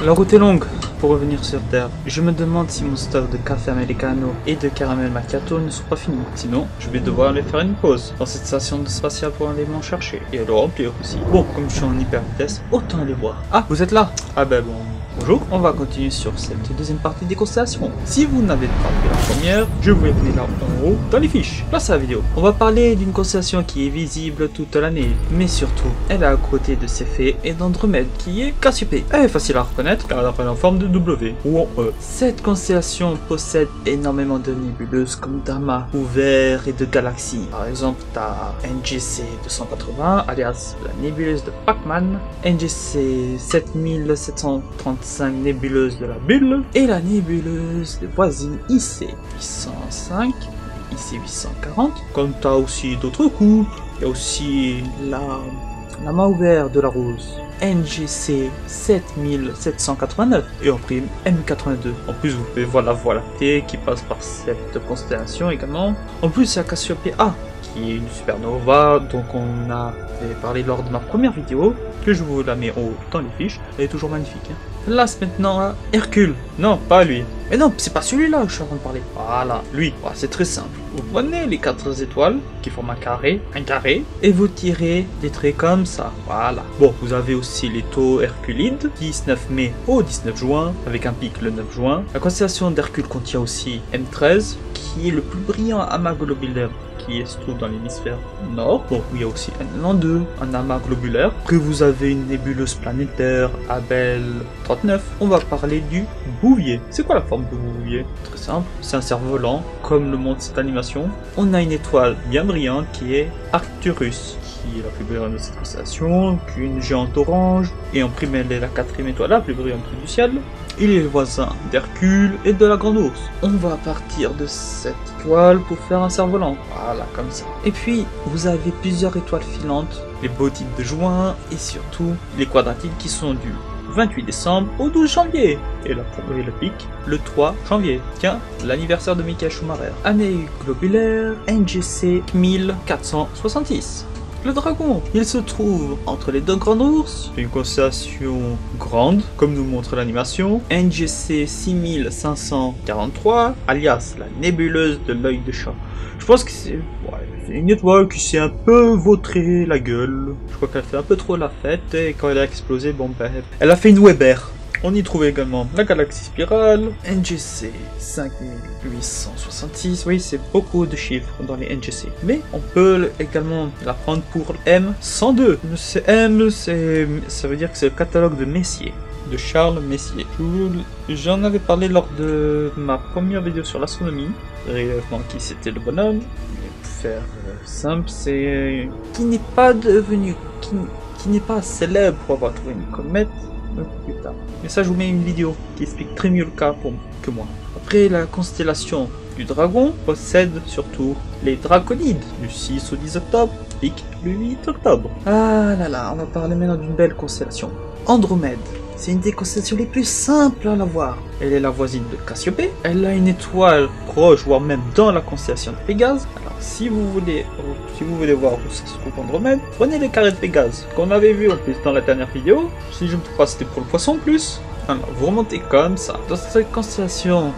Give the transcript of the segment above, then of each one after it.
La route est longue pour revenir sur Terre. Je me demande si mon stock de café americano et de caramel macchiato ne sont pas finis. Sinon, je vais devoir aller faire une pause dans cette station spatiale pour aller m'en chercher. Et le remplir aussi. Bon, comme je suis en hyper vitesse, autant aller voir. Ah, vous êtes là? Ah ben bon. Bonjour, on va continuer sur cette deuxième partie des constellations. Si vous n'avez pas vu la première, je vous l'ai là en haut dans les fiches. Place à la vidéo. On va parler d'une constellation qui est visible toute l'année, mais surtout, elle est à côté de Céphée et d'Andromède, qui est Cassiopée. Elle est facile à reconnaître car elle apparaît en forme de W ou en E. Cette constellation possède énormément de nébuleuses comme d'amas ouverts et de galaxies. Par exemple, t'as NGC 280, alias la nébuleuse de Pac-Man, NGC 7735 nébuleuse de la bulle et la nébuleuse des voisines IC 805, IC 840. Comme tu as aussi d'autres couples, il y a aussi la main ouverte de la rose NGC 7789 et en prime M82. En plus vous pouvez voir la Voie lactée qui passe par cette constellation également. En plus il y a Cassiopée A qui est une supernova dont on avait parlé lors de ma première vidéo, que je vous la mets en haut dans les fiches. Elle est toujours magnifique. Hein. Place maintenant à Hercule. Non, pas lui. Mais non, c'est pas celui-là que je suis en train de parler. Voilà, lui. Oh, c'est très simple. Vous prenez les 4 étoiles qui forment un carré, et vous tirez des traits comme ça. Voilà. Bon, vous avez aussi les taux Herculides, 19 mai au 19 juin, avec un pic le 9 juin. La constellation d'Hercule contient aussi M13, qui est le plus brillant amas globulaire qui se trouve dans l'hémisphère nord. Bon, il y a aussi un amas globulaire. Après, vous avez une nébuleuse planétaire, Abel 39. On va parler du Bouvier. C'est quoi la forme de Bouvier? Très simple, c'est un cerf-volant, comme le montre cette animation. On a une étoile bien brillante qui est Arcturus, qui est la plus brillante de cette constellation, qui est une géante orange, et en prime elle est la 4e étoile la plus brillante du ciel. Il est le voisin d'Hercule et de la Grande Ourse. On va partir de cette étoile pour faire un cerf-volant. Voilà, comme ça. Et puis, vous avez plusieurs étoiles filantes, les bodides de juin et surtout les quadratiles qui sont du 28 décembre au 12 janvier. Et le pic, le 3 janvier. Tiens, l'anniversaire de Michael Schumacher. Année globulaire, NGC 1466. Le dragon, il se trouve entre les deux grands ours, une constellation grande, comme nous montre l'animation, NGC 6543, alias la nébuleuse de l'œil de chat. Je pense que c'est une étoile qui s'est un peu vautrée la gueule. Je crois qu'elle fait un peu trop la fête, et quand elle a explosé, bon ben, elle a fait une Weber. On y trouve également la galaxie spirale, NGC 5866, oui c'est beaucoup de chiffres dans les NGC. Mais on peut également la prendre pour M102. Ça veut dire que c'est le catalogue de Messier, de Charles Messier. J'en avais parlé lors de ma première vidéo sur l'astronomie, réellement qui c'était le bonhomme. Pour faire simple, c'est qui n'est pas devenu, qui n'est pas célèbre pour avoir trouvé une comète. Plus tard. Mais ça, je vous mets une vidéo qui explique très mieux le cas que moi. Après, la constellation du dragon possède surtout les draconides du 6 au 10 octobre, pic le 8 octobre. Ah là là, on va parler maintenant d'une belle constellation. Andromède. C'est une des constellations les plus simples à la voir. Elle est la voisine de Cassiopée. Elle a une étoile proche, voire même dans la constellation de Pégase. Alors, si vous voulez voir où ça se trouve Andromède, prenez les carrés de Pégase, qu'on avait vu en plus dans la dernière vidéo. Si je ne me trompe pas, c'était pour le poisson en plus. Alors, vous remontez comme ça. Dans cette constellation,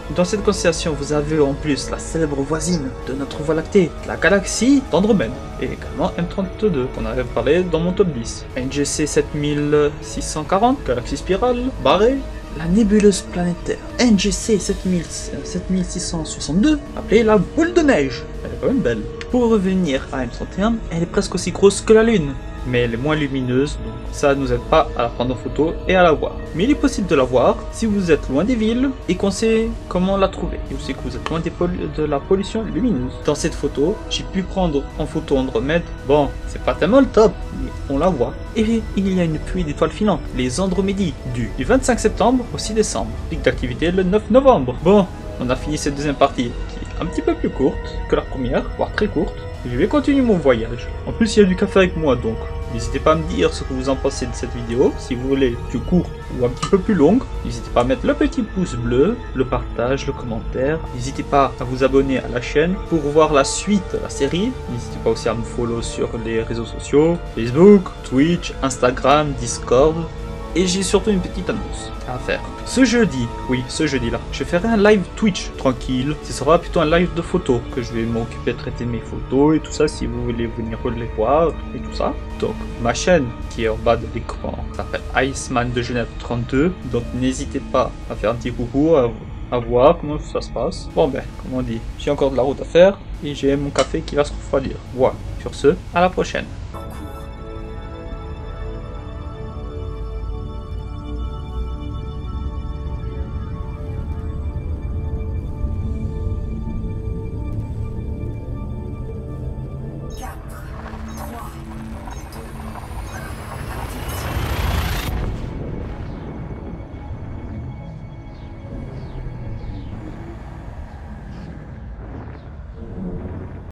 vous avez en plus la célèbre voisine de notre Voie lactée, la galaxie d'Andromède, et également M32, qu'on avait parlé dans mon top 10. NGC 7640, galaxie spirale, barrée, la nébuleuse planétaire NGC 7662, appelée la boule de neige. Elle est quand même belle. Pour revenir à M31, elle est presque aussi grosse que la Lune, mais elle est moins lumineuse, donc ça ne nous aide pas à la prendre en photo et à la voir. Mais il est possible de la voir si vous êtes loin des villes et qu'on sait comment la trouver, et aussi que vous êtes loin de la pollution lumineuse. Dans cette photo, j'ai pu prendre en photo Andromède. Bon, c'est pas tellement le top, mais on la voit. Et il y a une pluie d'étoiles filantes, les Andromédies, du 25 septembre au 6 décembre. Pic d'activité le 9 novembre. Bon, on a fini cette deuxième partie, qui est un petit peu plus courte que la première, voire très courte. Je vais continuer mon voyage. En plus, il y a du café avec moi, donc n'hésitez pas à me dire ce que vous en pensez de cette vidéo. Si vous voulez plus courte ou un petit peu plus longue, n'hésitez pas à mettre le petit pouce bleu, le partage, le commentaire. N'hésitez pas à vous abonner à la chaîne pour voir la suite de la série. N'hésitez pas aussi à me follow sur les réseaux sociaux, Facebook, Twitch, Instagram, Discord. Et j'ai surtout une petite annonce à faire. Ce jeudi, oui, ce jeudi-là, je ferai un live Twitch tranquille. Ce sera plutôt un live de photos que je vais m'occuper de traiter mes photos et tout ça si vous voulez venir les voir et tout ça. Donc, ma chaîne qui est en bas de l'écran s'appelle Iceman de Genève 32. Donc, n'hésitez pas à faire un petit coucou, à voir comment ça se passe. Bon ben, comme on dit, j'ai encore de la route à faire et j'ai mon café qui va se refroidir. Voilà. Sur ce, à la prochaine.